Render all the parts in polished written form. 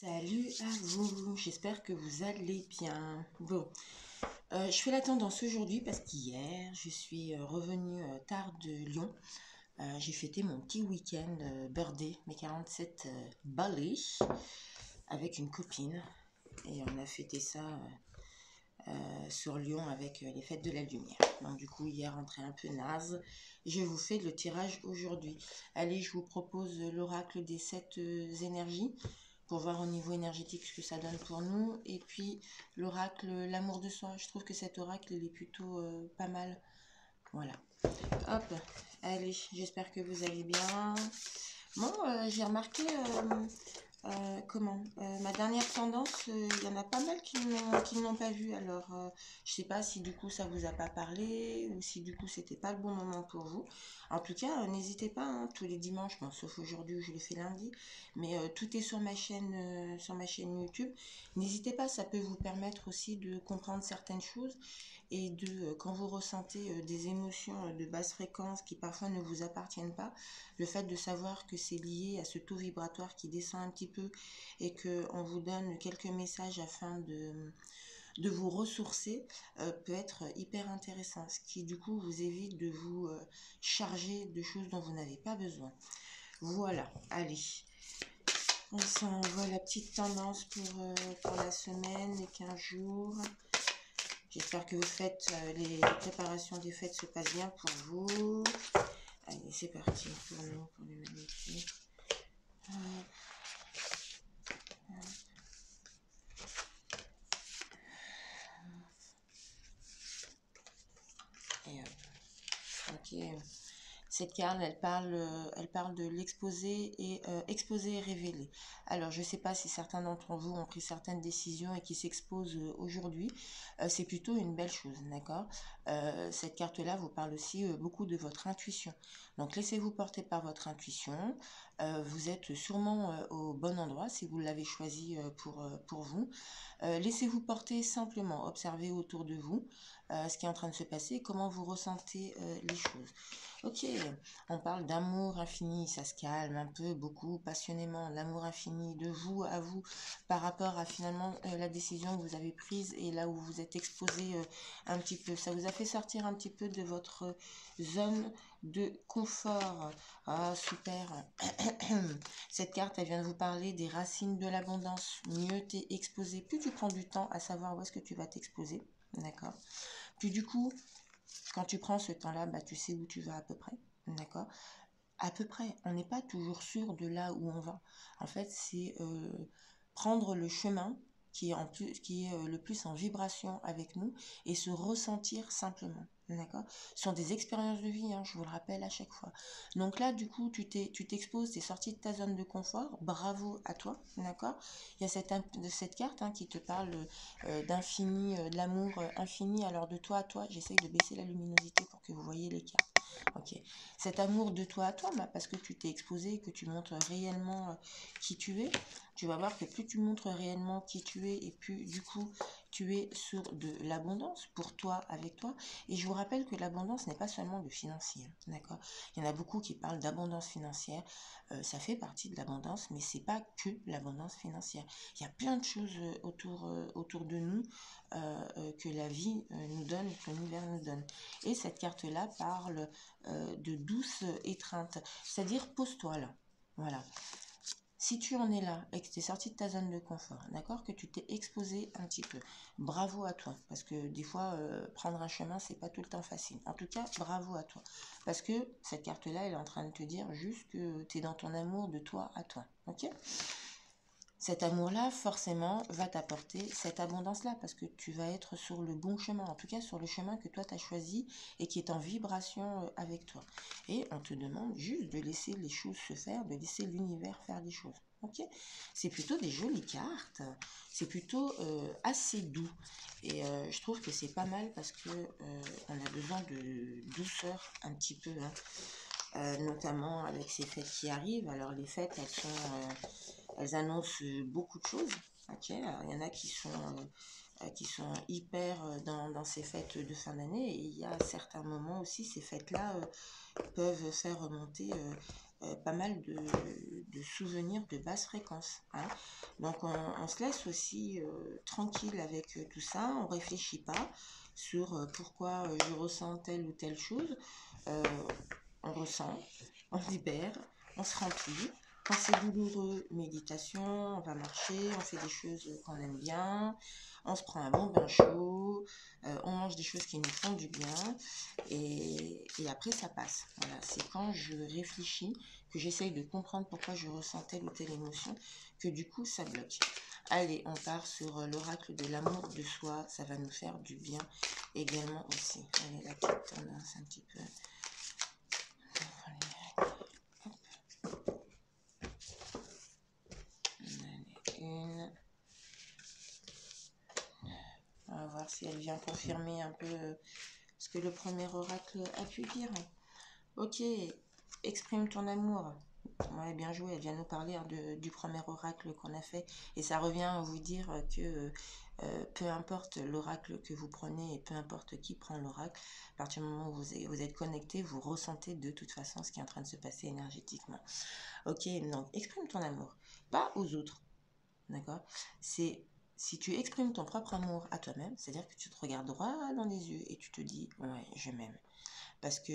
Salut à vous, j'espère que vous allez bien. Bon, je fais la tendance aujourd'hui parce qu'hier, je suis revenue tard de Lyon. J'ai fêté mon petit week-end birthday, mes 47 balais, avec une copine. Et on a fêté ça sur Lyon avec les fêtes de la lumière. Donc du coup, hier, rentrée un peu naze. Je vous fais le tirage aujourd'hui. Allez, je vous propose l'oracle des 7 énergies pour voir au niveau énergétique ce que ça donne pour nous. Et puis l'oracle, l'amour de soi. Je trouve que cet oracle, il est plutôt pas mal. Voilà. Hop, allez, j'espère que vous allez bien. Bon, j'ai remarqué, ma dernière tendance, il y en a pas mal qui ne l'ont pas vue. Alors, je sais pas si du coup ça vous a pas parlé ou si du coup c'était pas le bon moment pour vous. En tout cas, n'hésitez pas, hein, tous les dimanches, bon, sauf aujourd'hui où je le fais lundi, mais tout est sur ma chaîne YouTube. N'hésitez pas, ça peut vous permettre aussi de comprendre certaines choses et quand vous ressentez des émotions de basse fréquence qui parfois ne vous appartiennent pas, le fait de savoir que c'est lié à ce taux vibratoire qui descend un petit peu et qu'on vous donne quelques messages afin de vous ressourcer peut être hyper intéressant, ce qui du coup vous évite de vous charger de choses dont vous n'avez pas besoin. Voilà, allez. On s'envoie la petite tendance pour la semaine, les 15 jours. J'espère que vous faites les préparations des fêtes se passent bien pour vous. Allez, c'est parti pour nous, pour l'humanité. Et ok. Cette carte, elle parle de l'exposé et révéler. Alors, je ne sais pas si certains d'entre vous ont pris certaines décisions et qui s'exposent aujourd'hui. C'est plutôt une belle chose, d'accord. Cette carte-là vous parle aussi beaucoup de votre intuition. Donc, laissez-vous porter par votre intuition. Vous êtes sûrement au bon endroit si vous l'avez choisi pour vous. Laissez-vous porter simplement. Observez autour de vous ce qui est en train de se passer, comment vous ressentez les choses. Ok, on parle d'amour infini, ça se calme un peu, beaucoup, passionnément, l'amour infini de vous à vous par rapport à finalement la décision que vous avez prise et là où vous êtes exposé un petit peu. Ça vous a fait sortir un petit peu de votre zone de confort. Ah, super. Cette carte, elle vient de vous parler des racines de l'abondance. Mieux t'es exposé, plus tu prends du temps à savoir où est-ce que tu vas t'exposer. D'accord. Puis du coup, quand tu prends ce temps-là, bah, tu sais où tu vas à peu près. D'accord. À peu près. On n'est pas toujours sûr de là où on va. En fait, c'est prendre le chemin qui est le plus en vibration avec nous et se ressentir simplement. D'accord. Ce sont des expériences de vie, hein, je vous le rappelle à chaque fois. Donc là, du coup, tu t'exposes, tu es sorti de ta zone de confort. Bravo à toi. D'accord. Il y a cette carte hein, qui te parle d'infini, de l'amour infini. Alors de toi à toi, j'essaye de baisser la luminosité pour que vous voyez les cartes. Ok. Cet amour de toi à toi, bah, parce que tu t'es exposé, que tu montres réellement qui tu es, tu vas voir que plus tu montres réellement qui tu es et plus du coup tu es sur de l'abondance pour toi, avec toi. Et je vous rappelle que l'abondance n'est pas seulement le financier, d'accord. Il y en a beaucoup qui parlent d'abondance financière, ça fait partie de l'abondance, mais c'est pas que l'abondance financière. Il y a plein de choses autour de nous que la vie nous donne, que l'univers nous donne. Et cette carte-là parle de douce étreinte, c'est-à-dire pose-toi là. Voilà. Si tu en es là et que tu es sorti de ta zone de confort, d'accord, que tu t'es exposé un petit peu, bravo à toi. Parce que des fois, prendre un chemin, c'est pas tout le temps facile. En tout cas, bravo à toi. Parce que cette carte-là, elle est en train de te dire juste que tu es dans ton amour de toi à toi. Ok ? Cet amour-là, forcément, va t'apporter cette abondance-là parce que tu vas être sur le bon chemin, en tout cas sur le chemin que toi tu as choisi et qui est en vibration avec toi. Et on te demande juste de laisser les choses se faire, de laisser l'univers faire les choses. Ok ? C'est plutôt des jolies cartes, c'est plutôt assez doux. Et je trouve que c'est pas mal parce que on a besoin de douceur un petit peu, hein. Notamment avec ces fêtes qui arrivent. Alors les fêtes, elles annoncent beaucoup de choses. Okay. Alors, il y en a qui sont hyper dans ces fêtes de fin d'année et il y a certains moments aussi, ces fêtes-là peuvent faire remonter pas mal de souvenirs de basse fréquence, hein. Donc on se laisse aussi tranquille avec tout ça, on réfléchit pas sur pourquoi je ressens telle ou telle chose. Euh, on ressent, on libère, on se remplit. Quand c'est douloureux, méditation, on va marcher, on fait des choses qu'on aime bien, on se prend un bon bain chaud, on mange des choses qui nous font du bien, et après ça passe. Voilà, c'est quand je réfléchis, que j'essaye de comprendre pourquoi je ressens telle ou telle émotion, que du coup ça bloque. Allez, on part sur l'oracle de l'amour de soi, ça va nous faire du bien également aussi. Allez, la petite tendance un petit peu. Une. On va voir si elle vient confirmer un peu ce que le premier oracle a pu dire. Ok, exprime ton amour. Ouais, bien joué, elle vient nous parler du premier oracle qu'on a fait. Et ça revient à vous dire que peu importe l'oracle que vous prenez et peu importe qui prend l'oracle, à partir du moment où vous êtes connecté, vous ressentez de toute façon ce qui est en train de se passer énergétiquement. Ok, donc exprime ton amour. Pas aux autres, d'accord? C'est si tu exprimes ton propre amour à toi-même, c'est-à-dire que tu te regardes droit dans les yeux et tu te dis, ouais, je m'aime. Parce que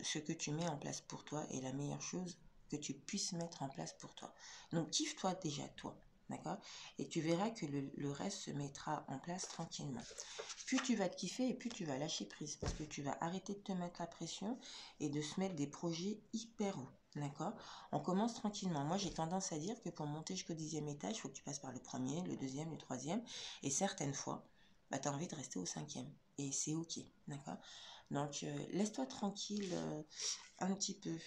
ce que tu mets en place pour toi est la meilleure chose que tu puisses mettre en place pour toi. Donc kiffe-toi déjà, toi. D'accord? Et tu verras que le reste se mettra en place tranquillement. Plus tu vas te kiffer et plus tu vas lâcher prise. Parce que tu vas arrêter de te mettre la pression et de se mettre des projets hyper hauts. D'accord? On commence tranquillement. Moi, j'ai tendance à dire que pour monter jusqu'au 10e étage, il faut que tu passes par le premier, le deuxième, le troisième. Et certaines fois, bah, tu as envie de rester au 5e. Et c'est OK. D'accord? Donc, laisse-toi tranquille un petit peu.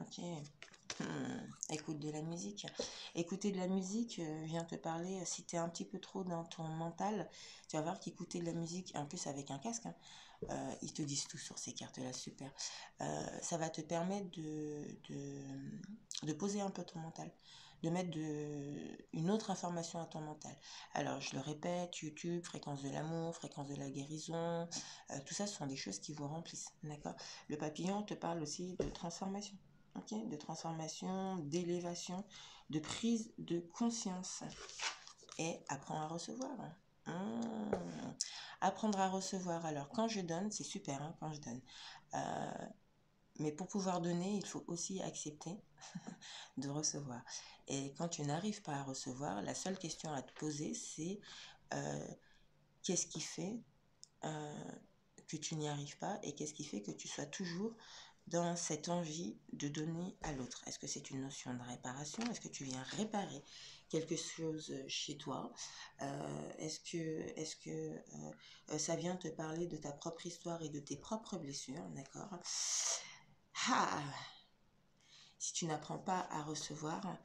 Ok. Écoute de la musique. Écouter de la musique, je viens te parler. Si tu es un petit peu trop dans ton mental, tu vas voir qu'écouter de la musique, en plus avec un casque, hein, ils te disent tout sur ces cartes-là, super. Ça va te permettre de poser un peu ton mental, de mettre une autre information à ton mental. Alors, je le répète, YouTube, fréquence de l'amour, fréquence de la guérison, tout ça, ce sont des choses qui vous remplissent, d'accord? Le papillon te parle aussi de transformation, ok? De transformation, d'élévation, de prise de conscience. Et apprends à recevoir. Mmh. Apprendre à recevoir. Alors, quand je donne, c'est super, hein, quand je donne. Mais pour pouvoir donner, il faut aussi accepter de recevoir. Et quand tu n'arrives pas à recevoir, la seule question à te poser, c'est qu'est-ce qui fait que tu n'y arrives pas et qu'est-ce qui fait que tu sois toujours dans cette envie de donner à l'autre? Est-ce que c'est une notion de réparation? Est-ce que tu viens réparer quelque chose chez toi? Est-ce que ça vient te parler de ta propre histoire et de tes propres blessures? D'accord? Ah! Si tu n'apprends pas à recevoir,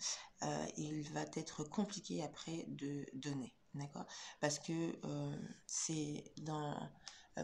il va être compliqué après de donner, d'accord? Parce que c'est dans,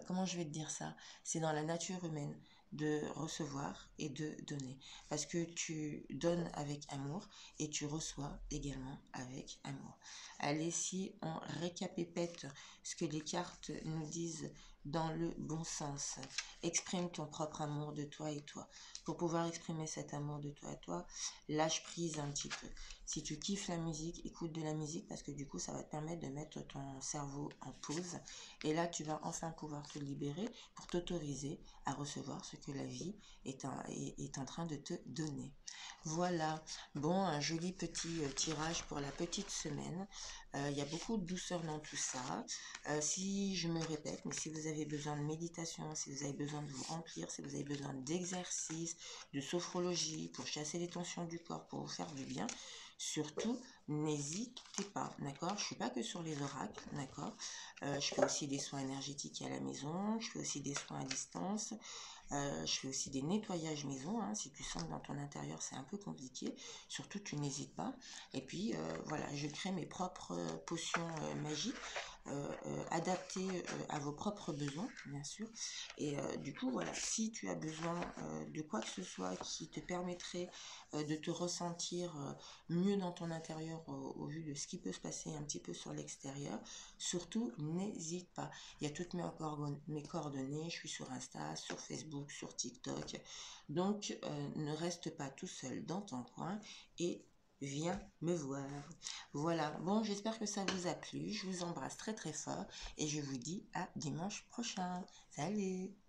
comment je vais te dire ça? C'est dans la nature humaine de recevoir et de donner. Parce que tu donnes avec amour et tu reçois également avec amour. Allez, si on récapépète ce que les cartes nous disent dans le bon sens, exprime ton propre amour de toi et toi. Pour pouvoir exprimer cet amour de toi à toi, lâche prise un petit peu. Si tu kiffes la musique, écoute de la musique parce que du coup, ça va te permettre de mettre ton cerveau en pause. Et là, tu vas enfin pouvoir te libérer pour t'autoriser à recevoir ce que la vie est en train de te donner. Voilà. Bon, un joli petit tirage pour la petite semaine. Il y a beaucoup de douceur dans tout ça. Si je me répète, mais si vous avez besoin de méditation, si vous avez besoin de vous remplir, si vous avez besoin d'exercices, de sophrologie pour chasser les tensions du corps, pour vous faire du bien, surtout n'hésitez pas, d'accord? Je ne suis pas que sur les oracles, d'accord? Je fais aussi des soins énergétiques à la maison, je fais aussi des soins à distance. Je fais aussi des nettoyages maison, hein, si tu sens que dans ton intérieur c'est un peu compliqué, surtout tu n'hésites pas. Et puis voilà, je crée mes propres potions magiques, adaptées à vos propres besoins, bien sûr. Et du coup, voilà, si tu as besoin de quoi que ce soit qui te permettrait de te ressentir mieux dans ton intérieur au vu de ce qui peut se passer un petit peu sur l'extérieur, surtout n'hésite pas. Il y a toutes mes coordonnées, je suis sur Insta, sur Facebook, Facebook, sur TikTok. Donc, ne reste pas tout seul dans ton coin et viens me voir. Voilà, bon, j'espère que ça vous a plu. Je vous embrasse très très fort et je vous dis à dimanche prochain. Salut!